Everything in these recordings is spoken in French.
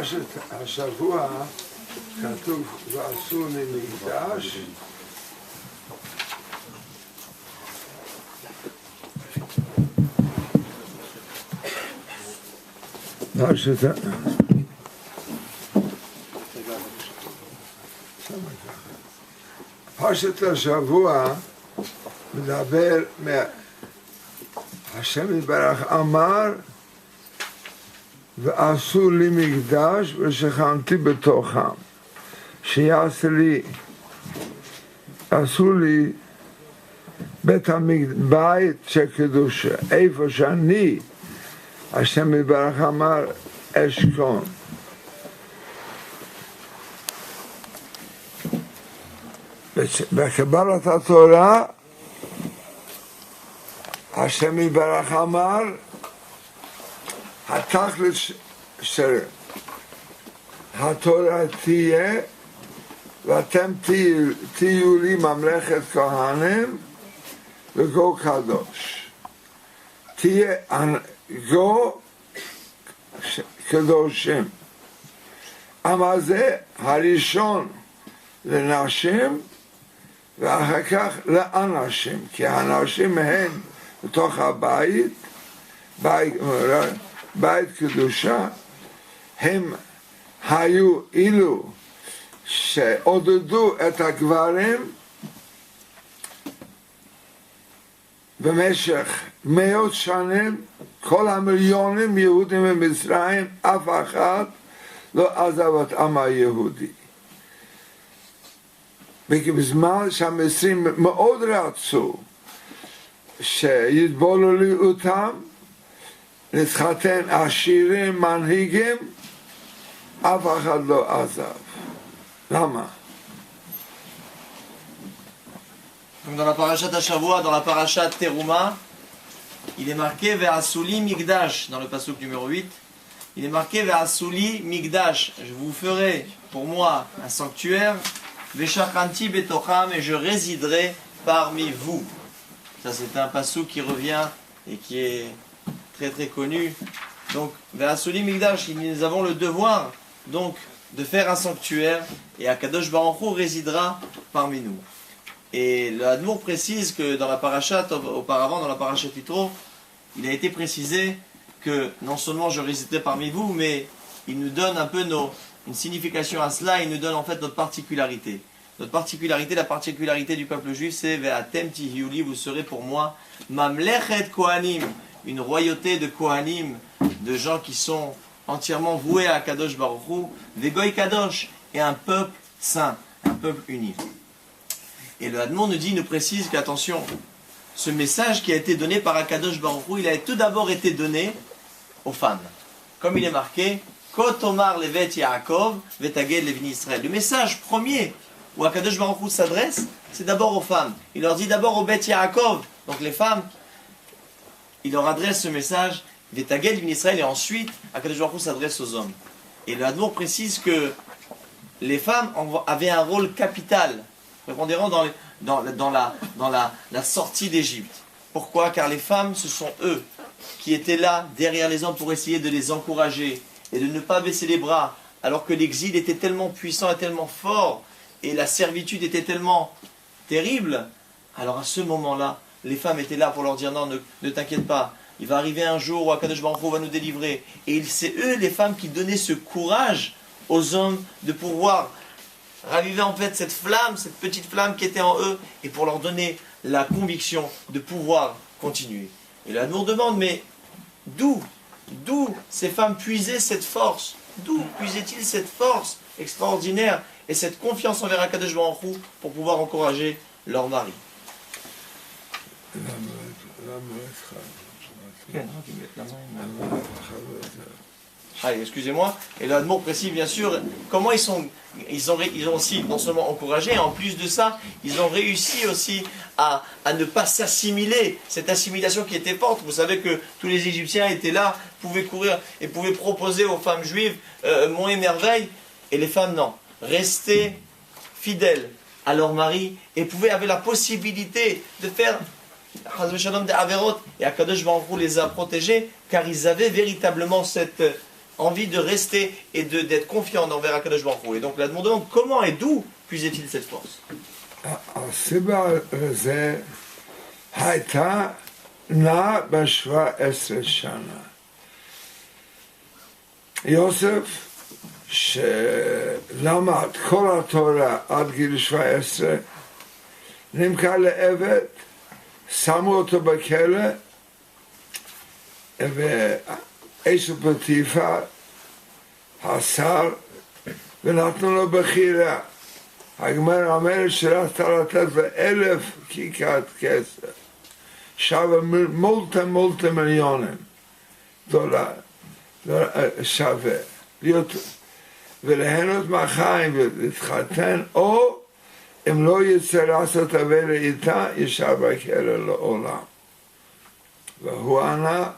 פרשת השבוע כתוב ועשו לי מקדש. פרשת השבוע מדבר השם יתברך אמר ועשו לי מקדש ושכנתי בתוכם, שיעשו לי בית של קדושה, איפה שאני, השם יתברך אמר אשכון. בקבלת התורה השם יתברך אמר התכלית של התורה תהיה ואתם תהיו לי ממלכת כהנים וגו קדוש. תהיה גו קדושים. אבל זה הראשון לנשים ואחר כך לאנשים, כי האנשים הם בתוך הבית, בית קדושה, הם היו אילו שעודדו את הגברים במשך מאות שנים, כל המיליונים יהודים במצרים, אף אחד לא עזב את עם היהודי. בזמן שהמצרים מאוד רצו שיתבוללו אותם, להתחתן עשירים, מנהיגים, אף אחד לא עזב. למה? Donc dans la parashat Hashavua, dans la parashat Teruma, il est marqué Ve'asuli Migdash, dans le pasuk numéro 8, il est marqué Ve'asuli Migdash, je vous ferai pour moi un sanctuaire, Ve'shachanti betocham, et je résiderai parmi vous. Ça c'est un pasuk qui revient et qui est très très connu. Donc Ve'asuli Migdash, nous avons le devoir donc de faire un sanctuaire et Akadosh Baruch Hu résidera parmi nous. Et le Hadmour précise que dans la parashat, auparavant dans la parashat Yitro, il a été précisé que non seulement je résiderai parmi vous, mais il nous donne un peu une signification à cela, il nous donne en fait notre particularité. Notre particularité, la particularité du peuple juif, c'est Ve'atem tihyuli, vous serez pour moi Mamlechet Kohanim, une royauté de Kohanim, de gens qui sont entièrement voués à Kadosh Baruch Hu, Vegoy Kadosh, et un peuple saint, un peuple uni. Et le Hadmour nous précise qu'attention, ce message qui a été donné par Akadosh Baruch Hu, il a tout d'abord été donné aux femmes. Comme il est marqué, Kotomar levet Yaakov, vetaged levini Israël. Le message premier où Akadosh Baruch Hu s'adresse, c'est d'abord aux femmes. Il leur dit d'abord au Bet Yaakov, donc les femmes, il leur adresse ce message, vetaged levini Israël, et ensuite Akadosh Baruch Hu s'adresse aux hommes. Et le Hadmour précise que les femmes avaient un rôle capital, prépondérant dans la sortie d'Égypte. Pourquoi? Car les femmes, ce sont eux qui étaient là, derrière les hommes, pour essayer de les encourager et de ne pas baisser les bras, alors que l'exil était tellement puissant et tellement fort, et la servitude était tellement terrible. Alors à ce moment-là, les femmes étaient là pour leur dire non, ne t'inquiète pas, il va arriver un jour où Akadosh Baruch Hu va nous délivrer. Et c'est eux, les femmes, qui donnaient ce courage aux hommes de pouvoir raviver en fait cette flamme, cette petite flamme qui était en eux, et pour leur donner la conviction de pouvoir continuer. Et là, nous demande, mais d'où ces femmes puisaient cette force? D'où puisaient-ils cette force extraordinaire et cette confiance envers Akadosh Baruch Hu pour pouvoir encourager leur mari? Excusez-moi, et l'Admour précise bien sûr comment ils ont aussi non seulement encouragé, et en plus de ça, ils ont réussi aussi à ne pas s'assimiler, cette assimilation qui était forte. Vous savez que tous les Égyptiens étaient là, pouvaient courir et pouvaient proposer aux femmes juives monts et merveilles, et les femmes non, restaient fidèles à leur mari et avaient la possibilité de faire des Averot, et Akadosh Baruch Hu les a protégés car ils avaient véritablement cette envie de rester et d'être confiant envers Akadosh Baruch Hu. Et donc, la demande comment et d'où puisait-il cette force? הסיבה לזה הייתה נע ב-17 שנה. יוסף, שלמד כל התורה עד גיל 17, נמכר לעבד, שמו אותו בכלא, ואש פוטיפר, השר, ונתנו לו בחירה. הגמרא אומרת שרצתה לתת ב1,000 כיכת כסף, שווה מולטי מיליונים דולר שווה, וליהנות מהחיים ולהתחתן, או אם לא יצא לעשות עבירה איתה, ישב בכלא לעולם. והוא ענה,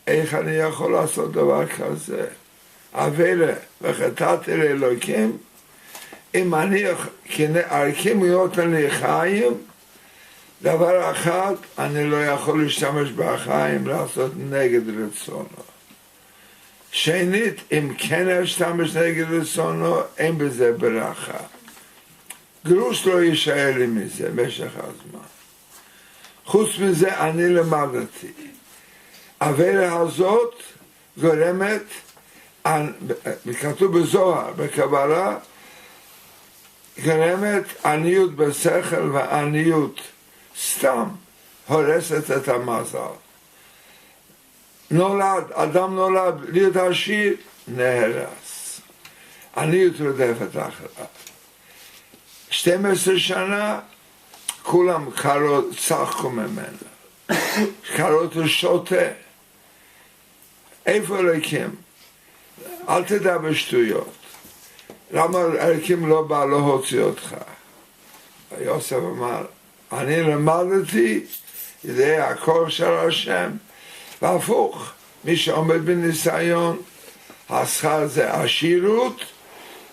איך אני יכול לעשות דבר כזה? עבירה וחטאתי לאלוקים, אם אני ארכים להיות לי חיים, דבר אחד, אני לא יכול להשתמש בחיים לעשות נגד רצונו. שנית, אם כן אשתמש נגד רצונו, אין בזה ברכה. גרוש לא יישאר לי מזה במשך הזמן. חוץ מזה אני למדתי. העבירה הזאת גורמת, כתוב בזוהר, בקבלה, גורמת עניות בשכל ועניות סתם הורסת את המזל. אדם נולד להיות עשיר, נהרס. עניות רודפת אחריו. 12 שנה כולם צחקו ממנו. קראו אותו שוטה. איפה אלוקים? אל תדע בשטויות. למה אלוקים לא בא להוציא אותך? יוסף אמר, אני למדתי ידי הכוח של השם, והפוך, מי שעומד בניסיון, השכר זה עשירות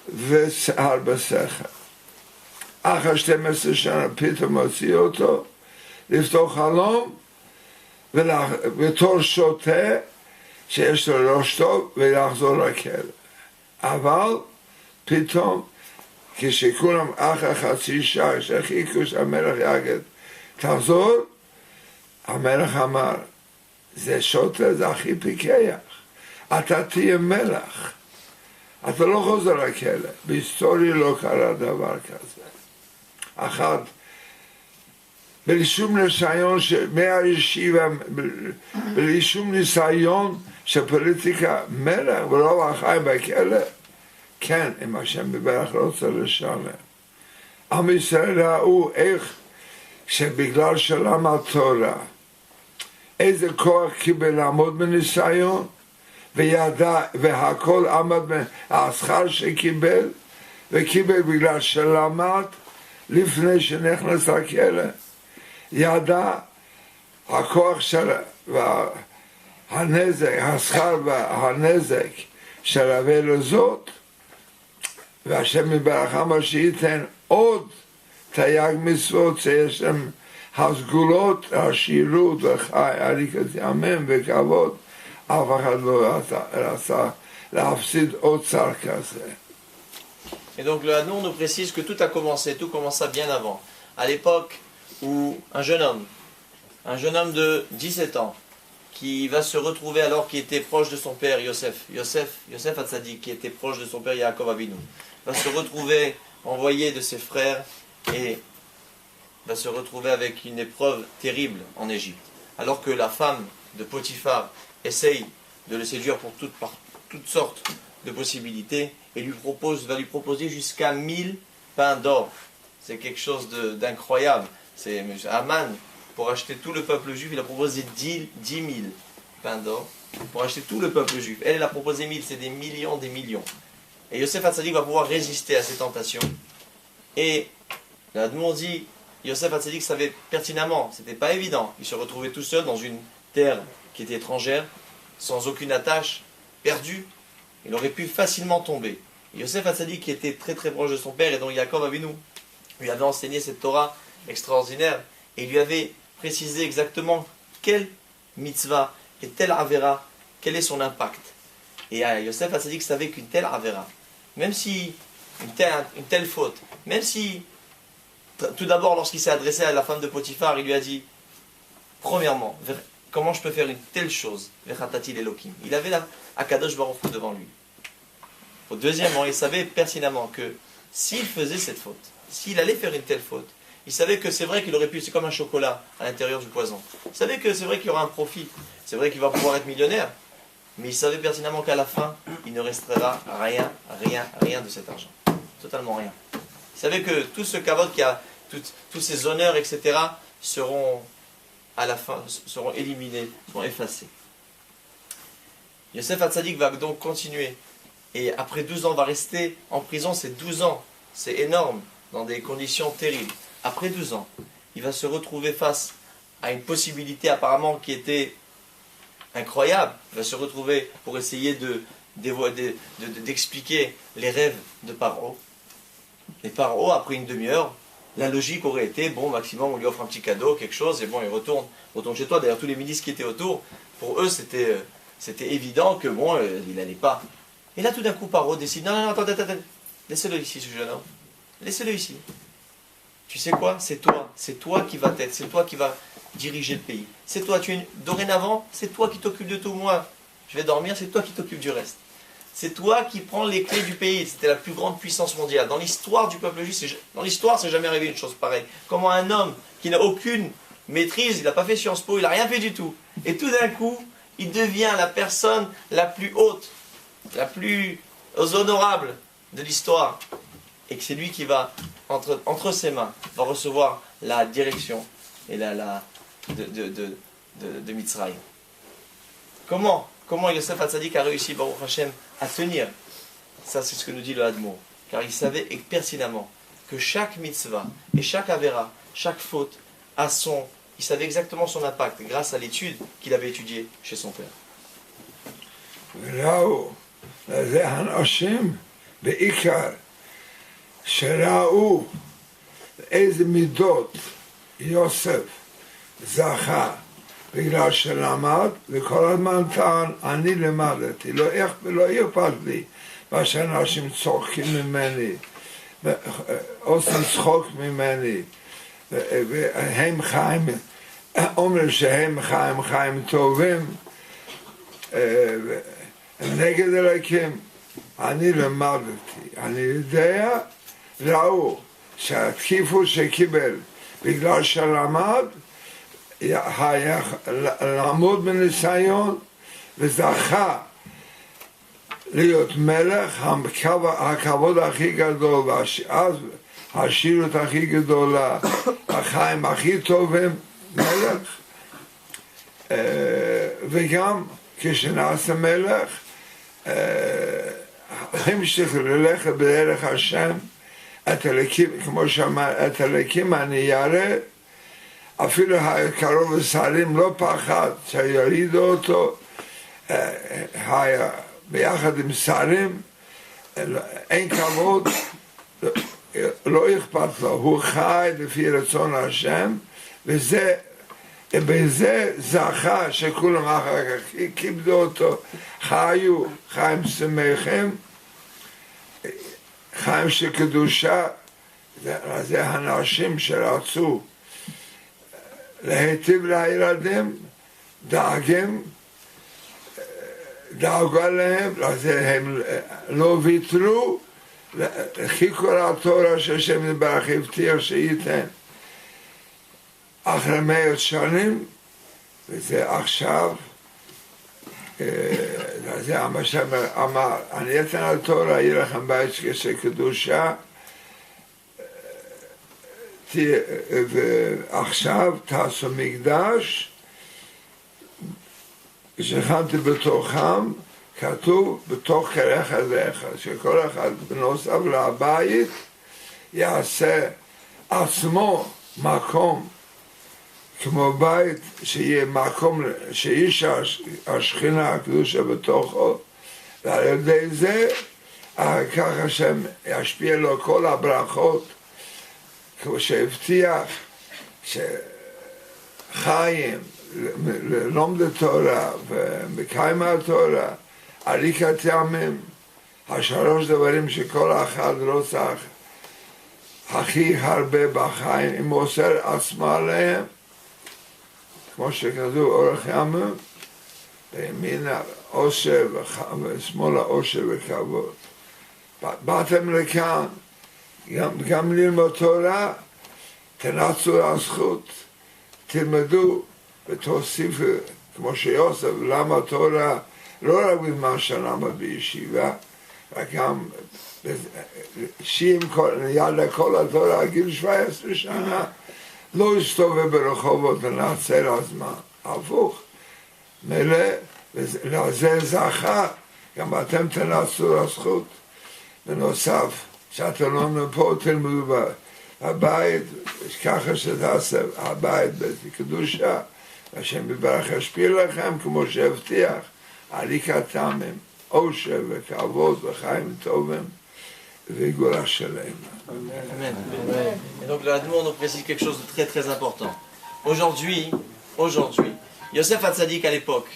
והרבה שכל. אחרי 12 שנה פתאום הוציא אותו, לפתוח חלום, בתור שוטה, שיש לו ראש טוב, ולחזור לכלא. אבל פתאום, כשכולם אחרי חצי שעה, שחיכו שהמלך יגיד, תחזור, המלך אמר, זה שוטה, זה הכי פיקח. אתה תהיה מלך. אתה לא חוזר לכלא. בהיסטוריה לא קרה דבר כזה. אחד, בלי שום ניסיון, מהישיבה, בלי שום ניסיון של פוליטיקה, מלך ברוב החיים בכלא, כן, אם השם בברך רוצה לשלם. עם ישראל ראו איך שבגלל שלמד תורה, איזה כוח קיבל לעמוד בניסיון, וידע, והכל עמד מהשכר שקיבל, וקיבל בגלל שלמד, לפני שנכנס לכלא, ידע הכוח של הנזק, השכר והנזק של העבירה הזאת, והשם יברך אמר שייתן עוד תרי"ג מצוות שיש להם הסגולות, העשירות וחי, ארוכות ימים וכבוד, אף אחד לא רצה להפסיד עוד צער כזה. Et donc le Hadnour nous précise que tout a commencé, tout commença bien avant. À l'époque où un jeune homme de 17 ans, qui va se retrouver alors qu'il était proche de son père Yosef Hatzadik, qui était proche de son père Yaakov Avinu, va se retrouver envoyé de ses frères et va se retrouver avec une épreuve terrible en Égypte. Alors que la femme de Potiphar essaye de le séduire par toutes sortes de possibilités et va lui proposer jusqu'à 1000 pains d'or. C'est quelque chose d'incroyable. C'est Aman, pour acheter tout le peuple juif, il a proposé 10 000 pains d'or pour acheter tout le peuple juif. Elle a proposé 1000, c'est des millions. Et Yosef Hatzadik va pouvoir résister à ces tentations. Et là, nous on dit, Yosef Hatzadik savait pertinemment, c'était pas évident. Il se retrouvait tout seul dans une terre qui était étrangère, sans aucune attache, perdu. Il aurait pu facilement tomber. Et Yosef Hatzadik, qui était très très proche de son père, et dont Yaakov Avinu lui avait enseigné cette Torah extraordinaire, et lui avait précisé exactement quelle mitzvah et telle avera, quel est son impact. Et Yosef Hatzadik savait qu'une telle Avera, même si une telle faute, même si, tout d'abord, lorsqu'il s'est adressé à la femme de Potiphar, il lui a dit, premièrement, comment je peux faire une telle chose? Il avait la Akadosh Baruch Hu devant lui. Deuxièmement, il savait pertinemment que s'il faisait cette faute, s'il allait faire une telle faute, il savait que c'est vrai qu'il aurait pu, c'est comme un chocolat à l'intérieur du poison. Il savait que c'est vrai qu'il y aura un profit, c'est vrai qu'il va pouvoir être millionnaire, mais il savait pertinemment qu'à la fin, il ne restera rien de cet argent. Totalement rien. Il savait que tout ce kavod qui a, tous ces honneurs, etc., seront à la fin, seront éliminés, seront effacés. Yosef Hatzadik va donc continuer. Et après 12 ans, va rester en prison, c'est 12 ans. C'est énorme, dans des conditions terribles. Après 12 ans, il va se retrouver face à une possibilité apparemment qui était incroyable. Il va se retrouver pour essayer d'expliquer les rêves de Paro. Et Paro, après une demi-heure, la logique aurait été, bon, maximum, on lui offre un petit cadeau, quelque chose, et bon, il retourne chez toi. D'ailleurs, tous les ministres qui étaient autour, pour eux, c'était évident que, bon, il n'allait pas. Et là, tout d'un coup, Paro décide, non, attendez, laissez-le ici, ce jeune homme. Laissez-le ici. Tu sais quoi? C'est toi qui vas t'être, c'est toi qui vas diriger le pays. C'est toi, dorénavant, c'est toi qui t'occupes de tout. Moi, je vais dormir, c'est toi qui t'occupes du reste. C'est toi qui prends les clés du pays. C'était la plus grande puissance mondiale. Dans l'histoire du peuple juif, dans l'histoire, c'est jamais arrivé une chose pareille. Comment un homme qui n'a aucune maîtrise, il n'a pas fait Sciences Po, il n'a rien fait du tout. Et tout d'un coup, il devient la personne la plus haute, la plus honorable de l'histoire, et que c'est lui qui va, entre ses mains, va recevoir la direction et de Mitzrayim. Comment Yosef Hatzadik a réussi, Baruch Hashem, à tenir? Ça, c'est ce que nous dit le Hadmour. Car il savait pertinemment que chaque mitzvah et chaque avera, chaque faute, il savait exactement son impact grâce à l'étude qu'il avait étudiée chez son père. זה האנשים בעיקר שראו איזה מידות יוסף זכה בגלל שלמד, וכל הזמן טען, אני למדתי, לא אכפת לי מה שאנשים צוחקים ממני, עושים צחוק ממני, והם חיים, אומרים שהם חיים טובים, נגד אלוקים. אני למדתי, אני יודע, ראו שהתקיפות שקיבל בגלל שלמד, היה לעמוד בניסיון וזכה להיות מלך, הכבוד הכי גדול, ואז השירות הכי גדולה, החיים הכי טובים, מלך, וגם כשנעשה מלך, המשיך ללכת בדרך השם, כמו שאמר, את הלקים אני ירא, אפילו קרוב לשרים לא פחד שיורידו אותו, היה ביחד עם שרים, אין כבוד, לא אכפת לו, הוא חי לפי רצון השם, ובזה זכה שכולם אחר כך כיבדו אותו, חיו חיים שמחים, חיים של קדושה, זה האנשים שרצו להיטיב לילדים, דאגו להם, הם לא ויתרו, חיכו לתורה שהשם יתברך הבטיח שייתן אחרי 100 שנים, וזה עכשיו, זה מה שאמר, אני אתן לתורה, יהיה לכם בית של קדושה, ועכשיו תעשו מקדש, שכנתי בתוכם, כתוב בתוך כרך עליך, שכל אחד בנוסף לבית יעשה עצמו מקום, כמו בית שיהיה מקום שאיש השכינה הקדושה בתוכו, ועל ידי זה ככה השם ישפיע לו כל הברכות, כמו שהבטיח שחיים, ללומד תורה ומקיים התורה, עריקת ימים, השלוש דברים שכל אחד רוצה הכי הרבה בחיים, אם הוא עושה עצמו עליהם, כמו שכתוב אורך ימים, בימין העושר ושמאל העושר וכבוד. באתם לכאן, גם ללמוד תורה, תנצלו הזכות, תלמדו ותוסיפו, כמו שיוסף, למה תורה, לא רק במה שלמד בישיבה, רק גם יד לכל התורה, גיל 17 שנה, לא הסתובב ברחובות לנצל הזמן, הפוך. מלא, ולזה זכה, גם אתם תנצלו הזכות. בנוסף, שאתם לא פה תלמדו בבית, ככה שתעשה הבית בקדושה, והשם יברך ישפיע לכם, כמו שהבטיח, עריקת ימים, עושר וכבוד וחיים טובים, וגאולה שלהם. Amen. Et donc le Hadmour nous précise quelque chose de très très important. Aujourd'hui, Yosef Hatzadik à l'époque,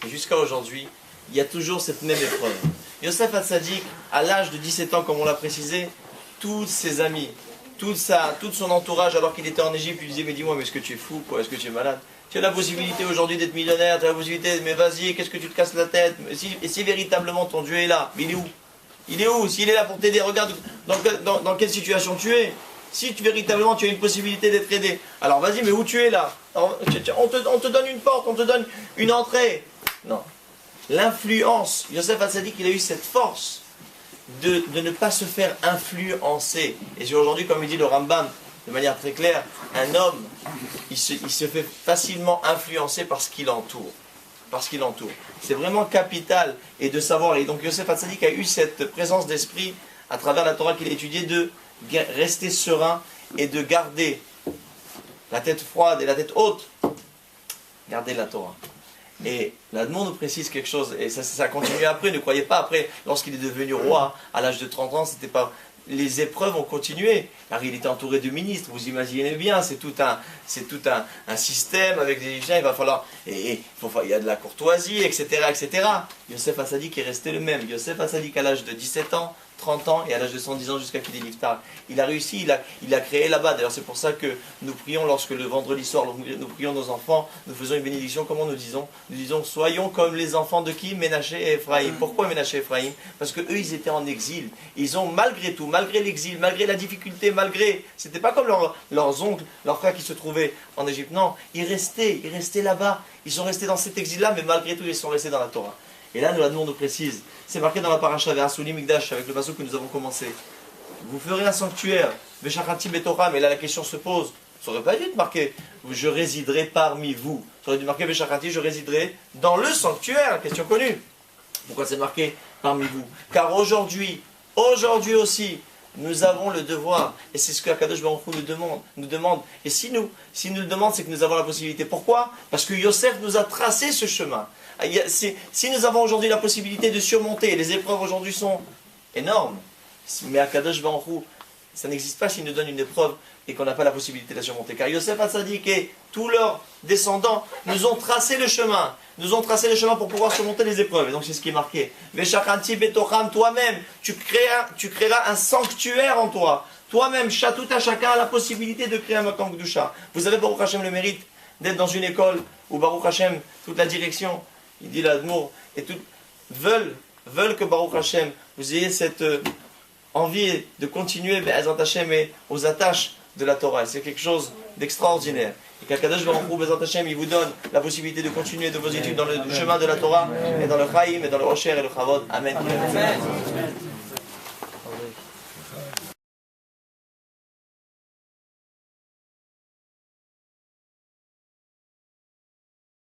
et jusqu'à aujourd'hui, il y a toujours cette même épreuve. Yosef Hatzadik, à l'âge de 17 ans, comme on l'a précisé, tous ses amis, tout son entourage, alors qu'il était en Égypte, lui disaient, mais dis-moi, mais est-ce que tu es fou, quoi? Est-ce que tu es malade? Tu as la possibilité aujourd'hui d'être millionnaire, tu as la possibilité, mais vas-y, qu'est-ce que tu te casses la tête? Et si véritablement ton Dieu est là, mais il est où? Il est où? S'il est là pour t'aider, regarde dans quelle situation tu es. Si véritablement tu as une possibilité d'être aidé, alors vas-y, mais où tu es là? Alors, on te donne une porte, on te donne une entrée. Non. L'influence, Yosef Hatzadik, il a eu cette force de ne pas se faire influencer. Et aujourd'hui, comme il dit le Rambam, de manière très claire, un homme, il se fait facilement influencer par ce qui l'entoure. C'est vraiment capital, et de savoir. Et donc Yosef Hatzadik a eu cette présence d'esprit à travers la Torah qu'il a étudiée, de rester serein et de garder la tête froide et la tête haute. Garder la Torah. Et l'Admon nous précise quelque chose, et ça continue après, ne croyez pas, après, lorsqu'il est devenu roi, à l'âge de 30 ans, c'était pas... Les épreuves ont continué, car il était entouré de ministres, vous imaginez bien, c'est tout un système avec des Égyptiens, il va falloir, il y a de la courtoisie, etc., etc. Yosef Hatzadik est resté le même. Yosef Hatzadik à l'âge de 17 ans, 30 ans et à l'âge de 110 ans jusqu'à qu'il ait l'iftar. Il a réussi, il a créé là-bas. D'ailleurs, c'est pour ça que nous prions lorsque le vendredi soir, nous prions nos enfants, nous faisons une bénédiction. Comment nous disons? Nous disons, soyons comme les enfants de qui? Ménaché et Ephraïm. Pourquoi Ménaché et Ephraïm? Parce que eux, ils étaient en exil. Ils ont, malgré tout, malgré l'exil, malgré la difficulté, c'était pas comme leurs oncles, leurs frères qui se trouvaient en Égypte. Non, ils restaient là-bas. Ils sont restés dans cet exil-là, mais malgré tout, ils sont restés dans la Torah. Et là, nous nous précise, c'est marqué dans la paracha Ve'asuli Mikdash, avec le passage que nous avons commencé. Vous ferez un sanctuaire, Veshachati Betoram, et là la question se pose. Ça aurait pas dû être marqué, je résiderai parmi vous. Ça aurait dû marquer Veshachati, je résiderai dans le sanctuaire, question connue. Pourquoi c'est marqué parmi vous? Car aujourd'hui aussi, nous avons le devoir, et c'est ce que Akadosh Baruch Hu nous demande. Et s'il nous le demande, c'est que nous avons la possibilité. Pourquoi? Parce que Yosef nous a tracé ce chemin. Si nous avons aujourd'hui la possibilité de surmonter, les épreuves aujourd'hui sont énormes, mais Akadosh Baruch Hu, ça n'existe pas s'il nous donne une épreuve et qu'on n'a pas la possibilité de la surmonter. Car Yosef Hatzadik et tous leurs descendants nous ont tracé le chemin. Pour pouvoir surmonter les épreuves. Et donc c'est ce qui est marqué. Veshachanti betocham, toi-même, tu créeras un sanctuaire en toi. Toi-même, tout à chacun a la possibilité de créer un Makom Kedusha. Vous avez, Baruch Hashem, le mérite d'être dans une école où Baruch Hashem, toute la direction, il dit l'Admour, et tout, veulent que Baruch Hashem, vous ayez cette envie de continuer Be'ezrat Hashem et aux attaches de la Torah. C'est quelque chose d'extraordinaire. Et qu'Akadosh Baruch Hu, Be'ezrat Hashem, il vous donne la possibilité de continuer de vos études dans le chemin de la Torah, et dans le Chaim, et dans le Rocher et le Chavod. Amen. Amen.